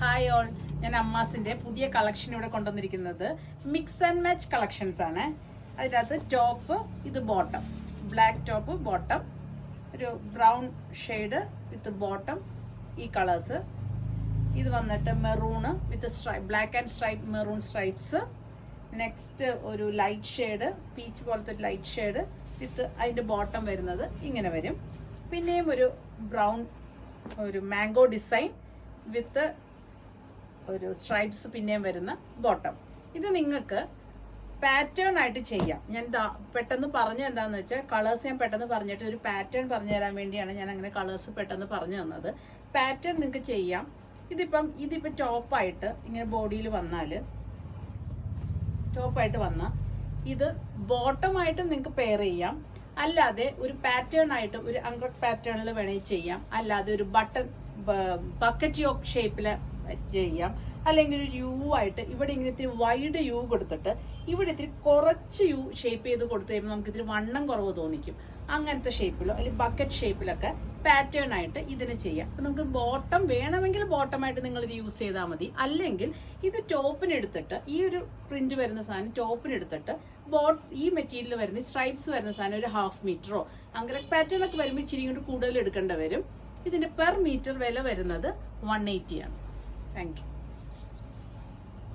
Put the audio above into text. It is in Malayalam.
ഹായ് ഓൾ, ഞാൻ അമ്മാസിന്റെ പുതിയ കളക്ഷൻ ഇവിടെ കൊണ്ടുവന്നിരിക്കുന്നത് മിക്സ് ആൻഡ് മാച്ച് കളക്ഷൻസ് ആണ്. അതിനകത്ത് ടോപ്പ്, ഇത് ബോട്ടം, ബ്ലാക്ക് ടോപ്പ് ബോട്ടം, ഒരു ബ്രൗൺ ഷെയ്ഡ് വിത്ത് ബോട്ടം, ഈ കളേഴ്സ്. ഇത് വന്നിട്ട് maroon with black and stripe, maroon stripes. Next ഒരു ലൈറ്റ് ഷെയ്ഡ്, പീച്ച് പോലത്തെ ഒരു ലൈറ്റ് ഷെയ്ഡ് വിത്ത് അതിന്റെ ബോട്ടം വരുന്നത് ഇങ്ങനെ വരും. പിന്നെയും ഒരു ബ്രൗൺ, ഒരു മാംഗോ ഡിസൈൻ വിത്ത് ഒരു സ്ട്രൈപ്സ് പിന്നെയും വരുന്ന ബോട്ടം. ഇത് നിങ്ങൾക്ക് പാറ്റേൺ ആയിട്ട് ചെയ്യാം. ഞാൻ പെട്ടെന്ന് പറഞ്ഞ എന്താന്ന് വെച്ചാൽ കളേഴ്സ് ഞാൻ പെട്ടെന്ന് പറഞ്ഞിട്ട് ഒരു പാറ്റേൺ പറഞ്ഞു തരാൻ വേണ്ടിയാണ് ഞാൻ അങ്ങനെ കളേഴ്സ് പെട്ടെന്ന് പറഞ്ഞു തന്നത്. പാറ്റേൺ നിങ്ങൾക്ക് ചെയ്യാം. ഇതിപ്പം ടോപ്പായിട്ട് ഇങ്ങനെ ബോഡിയിൽ വന്നാൽ, ടോപ്പായിട്ട് വന്നാൽ ഇത് ബോട്ടമായിട്ടും നിങ്ങൾക്ക് പെയർ ചെയ്യാം. അല്ലാതെ ഒരു പാറ്റേൺ ആയിട്ട് ഒരു അംഗ്രക് പാറ്റേണിൽ വേണമെങ്കിൽ ചെയ്യാം. അല്ലാതെ ഒരു ബക്കറ്റ് യോക്ക് ഷേപ്പിൽ ചെയ്യാം. അല്ലെങ്കിൽ ഒരു യു ആയിട്ട് ഇവിടെ ഇങ്ങനെ ഇത്തിരി വൈഡ് യു കൊടുത്തിട്ട് ഇവിടെ ഇത്തിരി കുറച്ച് യു ഷേപ്പ് ചെയ്ത് കൊടുത്തു കഴിയുമ്പോൾ നമുക്ക് ഇത്തിരി വണ്ണം കുറവ് തോന്നിക്കും. അങ്ങനത്തെ ഷേപ്പിലോ അല്ലെങ്കിൽ ബക്കറ്റ് ഷേപ്പിലൊക്കെ പാറ്റേൺ ആയിട്ട് ഇതിന് ചെയ്യാം. അപ്പൊ നമുക്ക് ബോട്ടം വേണമെങ്കിൽ ബോട്ടമായിട്ട് നിങ്ങൾ ഇത് യൂസ് ചെയ്താൽ മതി. അല്ലെങ്കിൽ ഇത് ടോപ്പിനെടുത്തിട്ട് ഈ ഒരു പ്രിന്റ് വരുന്ന സാധനം ടോപ്പിനെടുത്തിട്ട് ഈ മെറ്റീരിയൽ വരുന്ന സ്ട്രൈപ്സ് വരുന്ന സാധനം ഒരു 1/2 മീറ്ററോ അങ്ങനെ പാറ്റേൺ ഒക്കെ വരുമ്പോൾ ഇച്ചിരി കൊണ്ട് കൂടുതൽ എടുക്കേണ്ടി വരും. ഇതിന്റെ പെർ മീറ്റർ വില വരുന്നത് 180 ആണ്. Thank you.